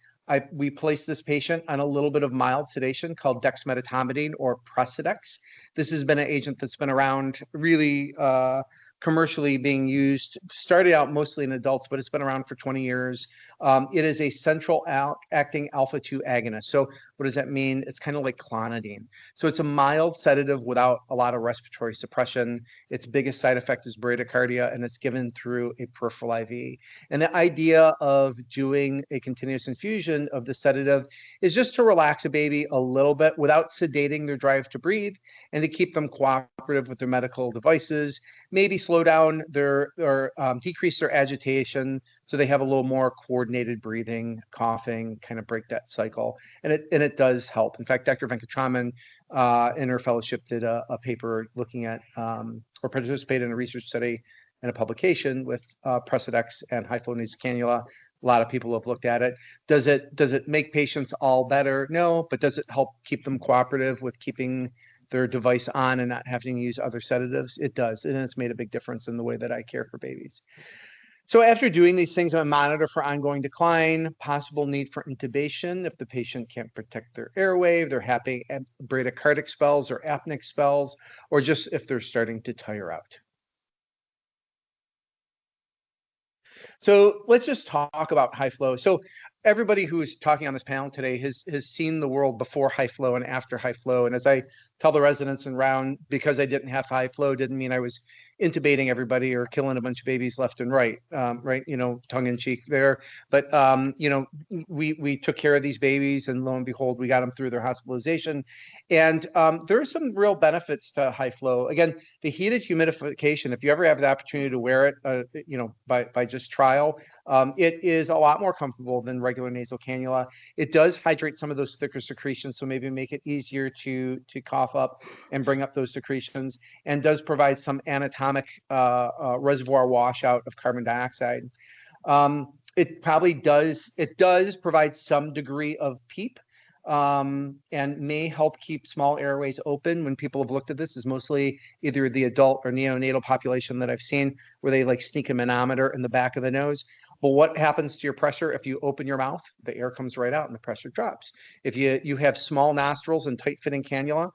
F: we placed this patient on a little bit of mild sedation called dexmedetomidine, or Precedex. This has been an agent that's been around really commercially being used, started out mostly in adults, but it's been around for 20 years. It is a central acting alpha-2 agonist. So what does that mean? It's kind of like clonidine. So it's a mild sedative without a lot of respiratory suppression. Its biggest side effect is bradycardia, and it's given through a peripheral IV. And the idea of doing a continuous infusion of the sedative is just to relax a baby a little bit without sedating their drive to breathe, and to keep them cooperative with their medical devices, maybe slow down their or decrease their agitation so they have a little more coordinated breathing, coughing, kind of break that cycle. And it does help. In fact, Dr. Venkatraman in her fellowship did a paper looking at or participated in a research study and a publication with Precedex and high flow nasal cannula. A lot of people have looked at it. Does it make patients all better? No, but does it help keep them cooperative with keeping their device on and not having to use other sedatives? It does, and it's made a big difference in the way that I care for babies. So after doing these things, I monitor for ongoing decline, possible need for intubation if the patient can't protect their airway, they're having bradycardic spells or apneic spells, or just if they're starting to tire out. So let's just talk about high flow. So everybody who is talking on this panel today has seen the world before high flow and after high flow. And as I tell the residents in round, because I didn't have high flow didn't mean I was intubating everybody or killing a bunch of babies left and right, right? You know, tongue in cheek there. But, you know, we took care of these babies, and lo and behold, we got them through their hospitalization. And there are some real benefits to high flow. Again, the heated humidification, if you ever have the opportunity to wear it, you know, by just trial, it is a lot more comfortable than regular nasal cannula. It does hydrate some of those thicker secretions, so maybe make it easier to cough up and bring up those secretions, and does provide some anatomic reservoir washout of carbon dioxide. It does provide some degree of PEEP, and may help keep small airways open. When people have looked at this, is mostly either the adult or neonatal population that I've seen, where they like sneak a manometer in the back of the nose. But what happens to your pressure if you open your mouth? The air comes right out and the pressure drops. If you have small nostrils and tight fitting cannula,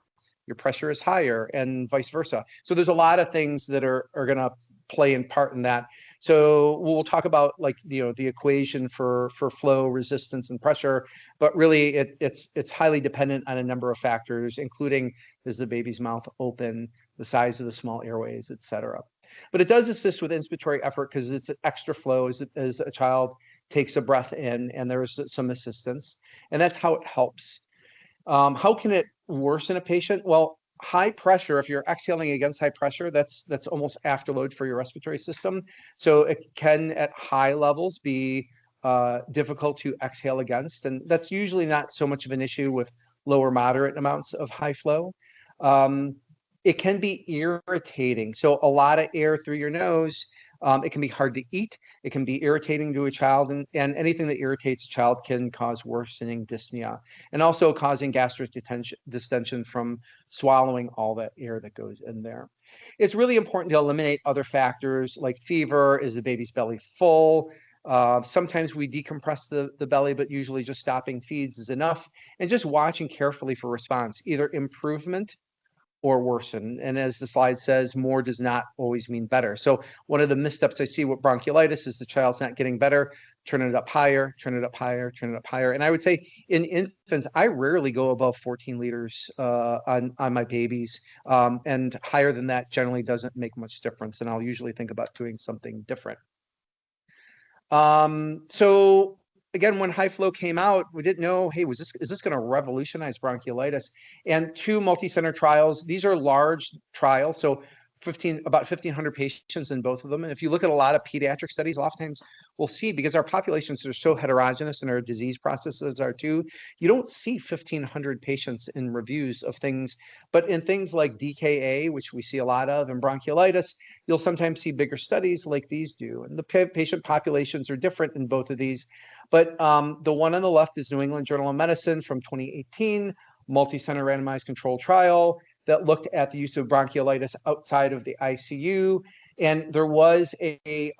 F: your pressure is higher, and vice versa. So there's a lot of things that are going to play in part in that. So we'll talk about, like, you know, the equation for flow, resistance, and pressure, but really it's highly dependent on a number of factors, including, is the baby's mouth open, the size of the small airways, et cetera. But it does assist with inspiratory effort because it's an extra flow as a child takes a breath in, and there's some assistance, and that's how it helps. How can it worsen a patient? Well, high pressure, if you're exhaling against high pressure, that's almost afterload for your respiratory system. So it can, at high levels, be difficult to exhale against. And that's usually not so much of an issue with lower moderate amounts of high flow. It can be irritating. So a lot of air through your nose, it can be hard to eat. It can be irritating to a child, and anything that irritates a child can cause worsening dyspnea, and also causing gastric distension from swallowing all that air that goes in there. It's really important to eliminate other factors like fever. Is the baby's belly full? Sometimes we decompress the belly, but usually just stopping feeds is enough, and just watching carefully for response, either improvement or worsen. And as the slide says, more does not always mean better. So one of the missteps I see with bronchiolitis is the child's not getting better, turn it up higher, turn it up higher, turn it up higher. And I would say in infants, I rarely go above 14 liters on my babies. And higher than that generally doesn't make much difference. And I'll usually think about doing something different. So again, when high flow came out, we didn't know, hey, is this going to revolutionize bronchiolitis? And 2 multi-center trials, these are large trials, so about 1,500 patients in both of them. And if you look at a lot of pediatric studies, oftentimes we'll see, because our populations are so heterogeneous and our disease processes are too, you don't see 1,500 patients in reviews of things. But in things like DKA, which we see a lot of, and bronchiolitis, you'll sometimes see bigger studies like these do. And the patient populations are different in both of these. But the one on the left is New England Journal of Medicine from 2018, multi-center randomized controlled trial that looked at the use of bronchiolitis outside of the ICU. And there was a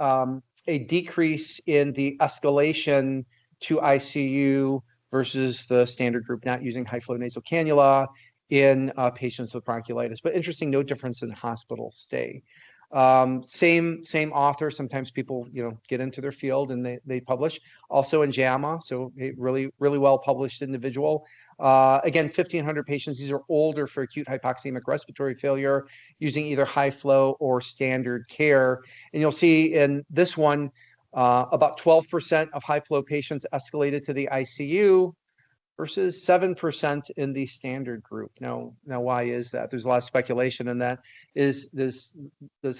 F: decrease in the escalation to ICU versus the standard group not using high flow nasal cannula in patients with bronchiolitis. But interesting, no difference in hospital stay. Same author. Sometimes people, get into their field and they publish. Also in JAMA, so a really well published individual. Again, 1,500 patients. These are older for acute hypoxemic respiratory failure using either high flow or standard care. And you'll see in this one, about 12% of high flow patients escalated to the ICU versus 7% in the standard group. Now, why is that? There's a lot of speculation in that. Does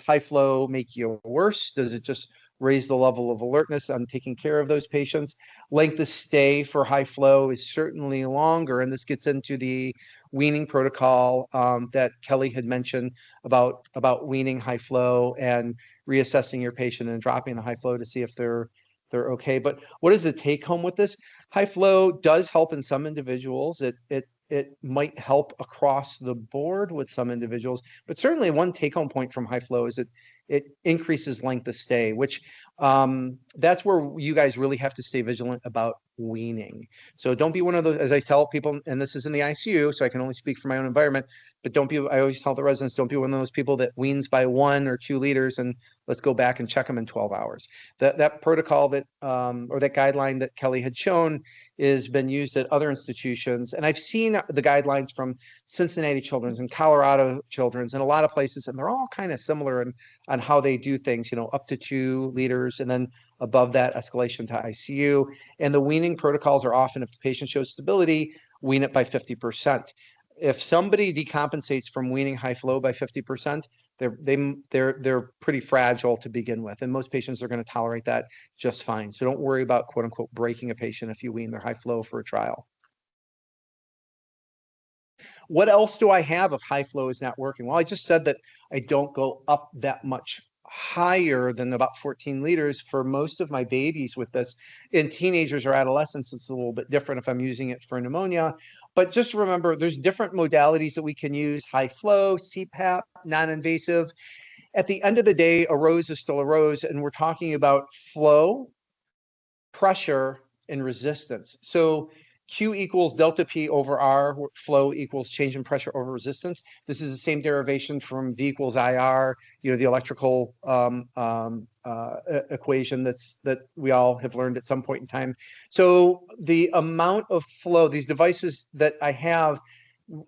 F: high flow make you worse? Does it just raise the level of alertness on taking care of those patients? Length of stay for high flow is certainly longer, and this gets into the weaning protocol that Kelly had mentioned about weaning high flow and reassessing your patient and dropping the high flow to see if they're okay. But what is the take home with this? High flow does help in some individuals. It might help across the board with some individuals, but certainly one take home point from high flow is it increases length of stay, which that's where you guys really have to stay vigilant about weaning. So don't be one of those, as I tell people, and this is in the ICU, so I can only speak for my own environment, but I always tell the residents, don't be one of those people that weans by 1 or 2 liters and let's go back and check them in 12 hours. That protocol that, or that guideline that Kelly had shown has been used at other institutions. And I've seen the guidelines from Cincinnati Children's and Colorado Children's and a lot of places, and they're all kind of similar on how they do things, up to 2 liters, and then above that escalation to ICU. And the weaning protocols are often, if the patient shows stability, wean it by 50%. If somebody decompensates from weaning high flow by 50%, they're pretty fragile to begin with, and most patients are going to tolerate that just fine. So don't worry about quote unquote breaking a patient if you wean their high flow for a trial. What else do I have if high flow is not working? Well, I just said that I don't go up that much higher than about 14 liters for most of my babies with this. In teenagers or adolescents, it's a little bit different if I'm using it for pneumonia. But just remember, there's different modalities that we can use: high flow, CPAP, non-invasive. At the end of the day, a rose is still a rose, and we're talking about flow, pressure, and resistance. So Q equals delta P over R, flow equals change in pressure over resistance. This is the same derivation from V equals IR, the electrical equation that we all have learned at some point in time. So the amount of flow, these devices that I have,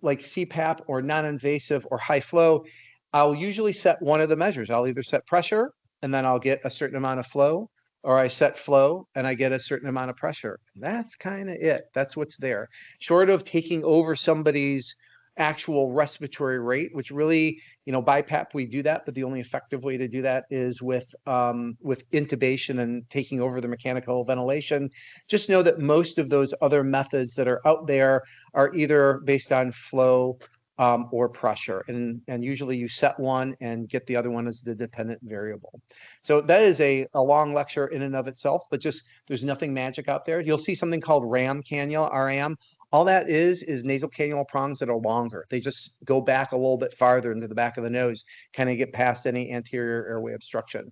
F: like CPAP or non-invasive or high flow, I'll usually set one of the measures. I'll either set pressure and then I'll get a certain amount of flow, or I set flow and I get a certain amount of pressure. That's kind of it. That's what's there. Short of taking over somebody's actual respiratory rate, which really, by PAP we do that, but the only effective way to do that is with intubation and taking over the mechanical ventilation. Just know that most of those other methods that are out there are either based on flow or pressure, and usually you set one and get the other one as the dependent variable. So that is a long lecture in and of itself, but just there's nothing magic out there. You'll see something called RAM cannula, RAM. All that is nasal cannula prongs that are longer. They just go back a little bit farther into the back of the nose, kind of get past any anterior airway obstruction.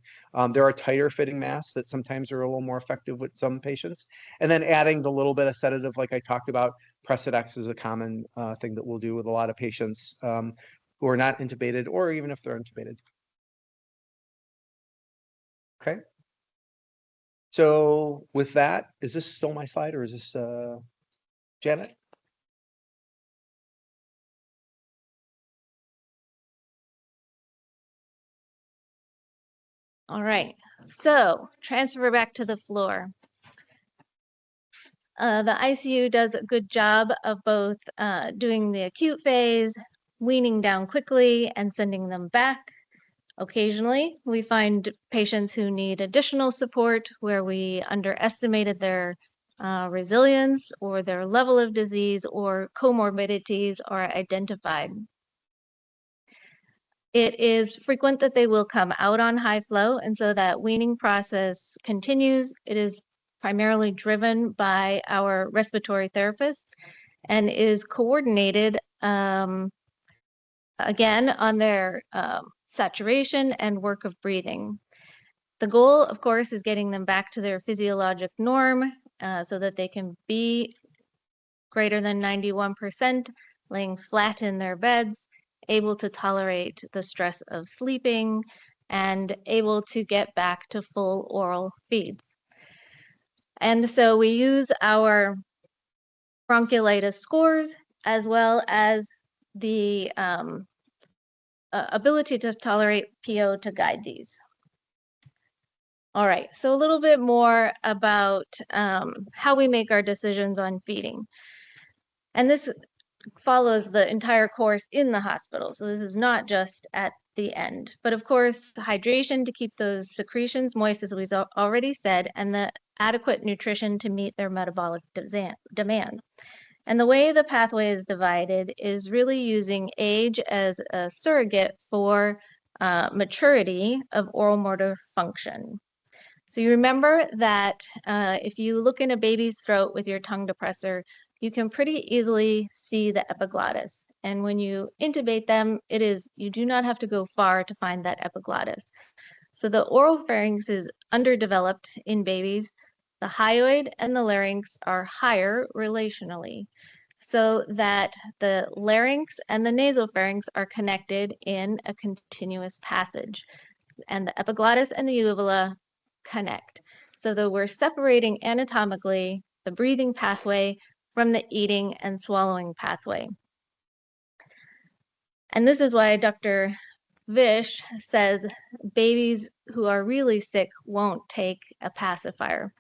F: There are tighter fitting masks that sometimes are a little more effective with some patients. And then adding the little bit of sedative, like I talked about, Precedex is a common thing that we'll do with a lot of patients who are not intubated, or even if they're intubated. Okay. So with that, is this still my slide, or is this Janet?
G: All right, so transfer back to the floor. The ICU does a good job of both doing the acute phase, weaning down quickly, and sending them back. Occasionally, we find patients who need additional support where we underestimated their resilience or their level of disease, or comorbidities are identified. It is frequent that they will come out on high flow, and so that weaning process continues. It is primarily driven by our respiratory therapists and is coordinated again on their saturation and work of breathing. The goal, of course, is getting them back to their physiologic norm so that they can be greater than 91%, laying flat in their beds, able to tolerate the stress of sleeping, and able to get back to full oral feeds. And so we use our bronchiolitis scores as well as the ability to tolerate PO to guide these. All right, so a little bit more about how we make our decisions on feeding. And this follows the entire course in the hospital. So this is not just at the end, but of course, hydration to keep those secretions moist, as we've already said, and the adequate nutrition to meet their metabolic demand. And the way the pathway is divided is really using age as a surrogate for maturity of oral motor function. So you remember that if you look in a baby's throat with your tongue depressor, you can pretty easily see the epiglottis. And when you intubate them, you do not have to go far to find that epiglottis. So the oral pharynx is underdeveloped in babies. The hyoid and the larynx are higher relationally, so that the larynx and the nasopharynx are connected in a continuous passage, and the epiglottis and the uvula connect. So that we're separating anatomically the breathing pathway from the eating and swallowing pathway. And this is why Dr. Vish says babies who are really sick won't take a pacifier.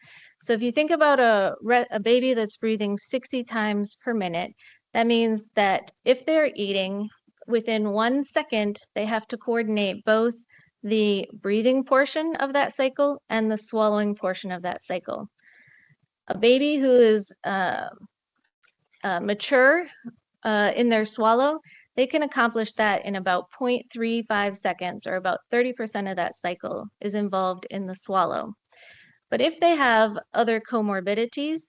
G: So if you think about a baby that's breathing 60 times per minute, that means that if they're eating, within 1 second, they have to coordinate both the breathing portion of that cycle and the swallowing portion of that cycle. A baby who is mature in their swallow, they can accomplish that in about 0.35 seconds, or about 30% of that cycle is involved in the swallow. But if they have other comorbidities,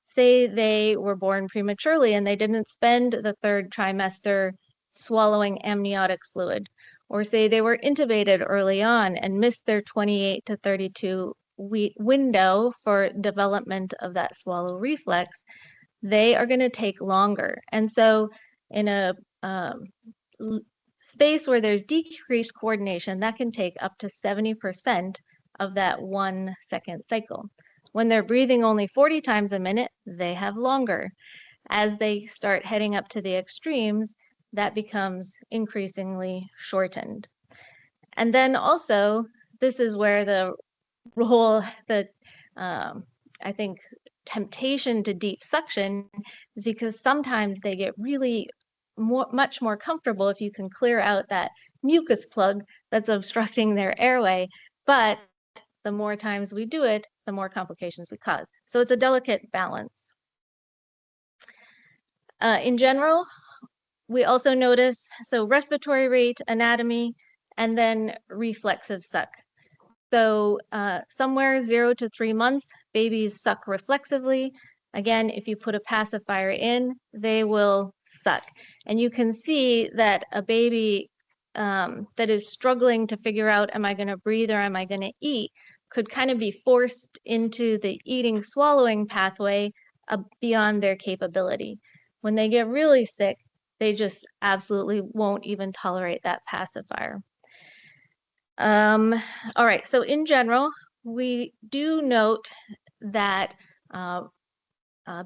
G: say they were born prematurely and they didn't spend the 3rd trimester swallowing amniotic fluid, or say they were intubated early on and missed their 28 to 32 week window for development of that swallow reflex, they are going to take longer. And so in a space where there's decreased coordination, that can take up to 70% of that 1 second cycle. When they're breathing only 40 times a minute, they have longer. As they start heading up to the extremes, that becomes increasingly shortened. And then also, this is where the role, I think, temptation to deep suction is, because sometimes they get really much more comfortable if you can clear out that mucus plug that's obstructing their airway. But the more times we do it, the more complications we cause. So it's a delicate balance. In general, we also notice, so respiratory rate, anatomy, and then reflexive suck. So somewhere 0 to 3 months, babies suck reflexively. Again, if you put a pacifier in, they will suck. And you can see that a baby that is struggling to figure out, am I going to breathe or am I going to eat, could kind of be forced into the eating swallowing pathway beyond their capability. When they get really sick, they just absolutely won't even tolerate that pacifier. All right, so in general, we do note that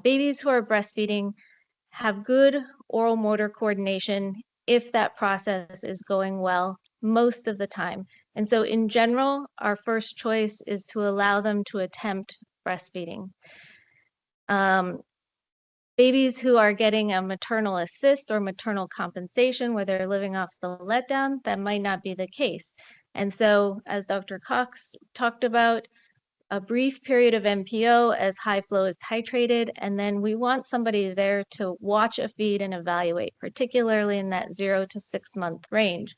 G: babies who are breastfeeding have good oral motor coordination if that process is going well most of the time. And so in general, our first choice is to allow them to attempt breastfeeding. Babies who are getting a maternal assist or maternal compensation where they're living off the letdown, that might not be the case. And so, as Dr. Cox talked about, a brief period of MPO as high flow is titrated, and then we want somebody there to watch a feed and evaluate, particularly in that 0 to 6 month range.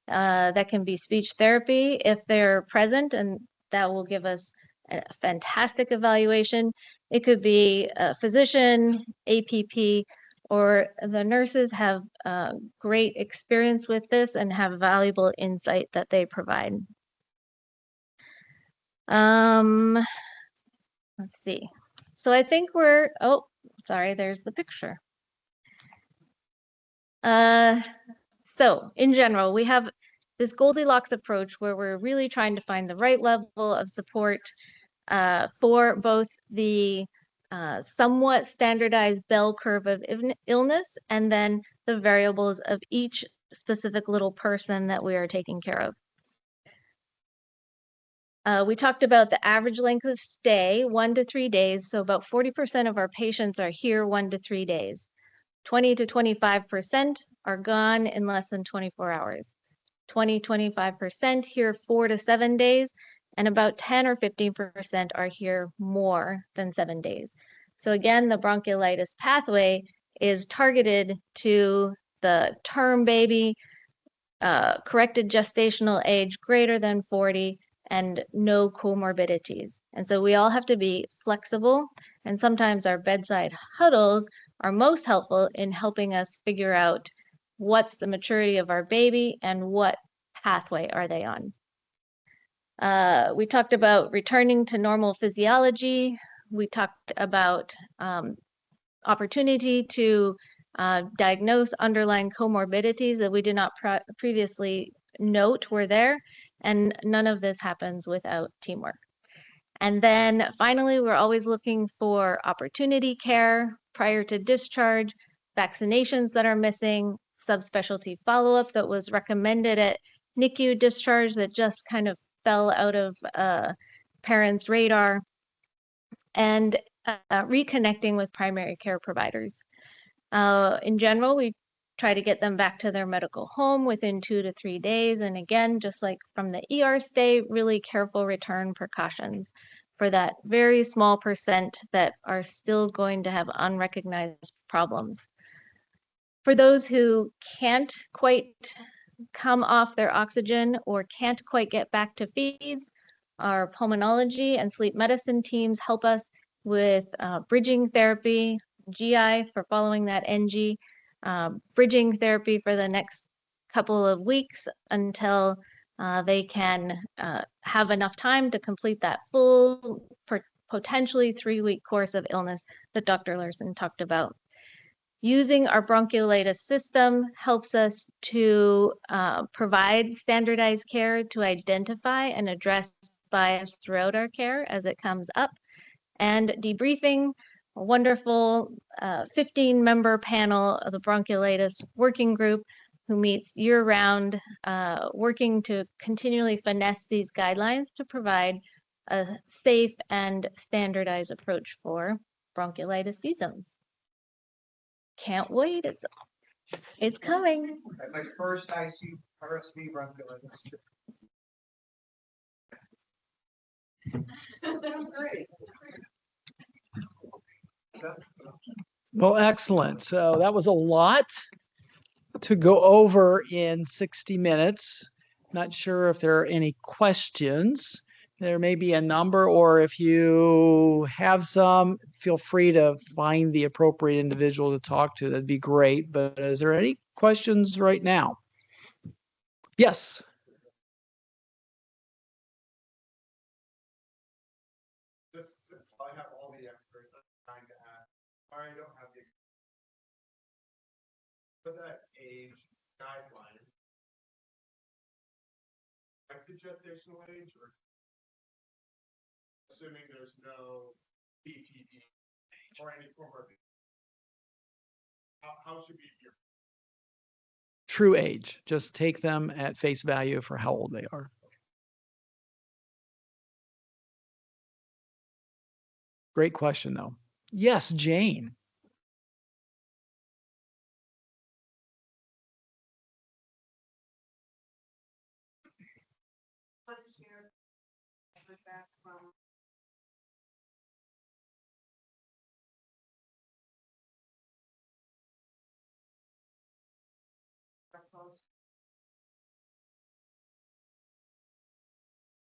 G: That can be speech therapy if they're present, and that will give us a fantastic evaluation. It could be a physician, APP, or the nurses have great experience with this and have valuable insight that they provide. Let's see. So I think we're, oh, sorry, there's the picture. So in general, we have this Goldilocks approach where we're really trying to find the right level of support for both the somewhat standardized bell curve of illness and then the variables of each specific little person that we are taking care of. We talked about the average length of stay, 1 to 3 days. So about 40% of our patients are here 1 to 3 days. 20 to 25% are gone in less than 24 hours. 25% here 4 to 7 days, and about 10 or 15% are here more than 7 days. So again, the bronchiolitis pathway is targeted to the term baby, corrected gestational age greater than 40, and no comorbidities. And so we all have to be flexible, and sometimes our bedside huddles are most helpful in helping us figure out what's the maturity of our baby and what pathway are they on. We talked about returning to normal physiology. We talked about opportunity to diagnose underlying comorbidities that we did not previously note were there, and none of this happens without teamwork. And then finally, we're always looking for opportunity care prior to discharge, vaccinations that are missing, subspecialty follow-up that was recommended at NICU discharge that just kind of fell out of parents' radar, and reconnecting with primary care providers. In general, we try to get them back to their medical home within 2 to 3 days. And again, just like from the ER stay, really careful return precautions for that very small percent that are still going to have unrecognized problems. For those who can't quite come off their oxygen or can't quite get back to feeds, our pulmonology and sleep medicine teams help us with bridging therapy, GI for following that NG, bridging therapy for the next couple of weeks until they can have enough time to complete that full, potentially 3-week course of illness that Dr. Larson talked about. Using our bronchiolitis system helps us to provide standardized care to identify and address bias throughout our care as it comes up. And debriefing, a wonderful 15-member panel of the bronchiolitis working group who meets year-round, working to continually finesse these guidelines to provide a safe and standardized approach for bronchiolitis seasons. Can't wait. It's coming.
F: My first IC RSV bronchiolitis.
B: Well, excellent. So that was a lot to go over in 60 minutes. Not sure if there are any questions. There may be a number, or if you have some, feel free to find the appropriate individual to talk to. That'd be great. But is there any questions right now? Yes.
H: Just I have all the experts I'm trying to ask. I don't have the for that age guideline. Expected gestational age, or assuming there's no BPD or any comorbidity. How should we view?
B: True age. Just take them at face value for how old they are. Great question, though. Yes, Jane.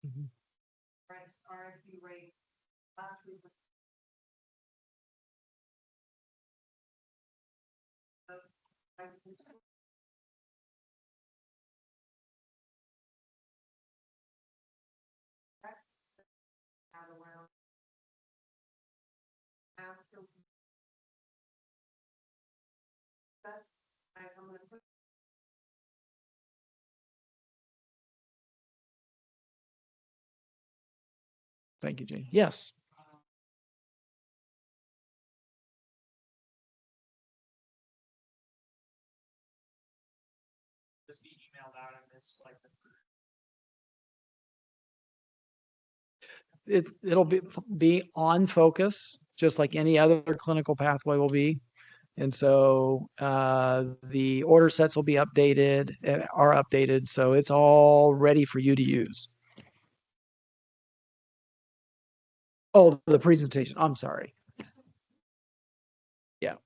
B: Mhm.
I: RSV rate last week was after I'm gonna put
B: Thank you, Jane. Yes.
J: Just be emailed out and this like
B: It'll be on focus, just like any other clinical pathway will be. And so the order sets will be updated, are updated. So it's all ready for you to use. Oh, the presentation. I'm sorry. Yeah.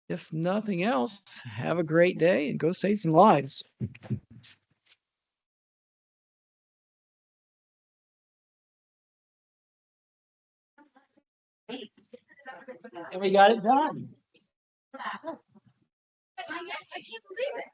B: If nothing else, have a great day and go save some lives. And we got it done.
I: I can't believe it.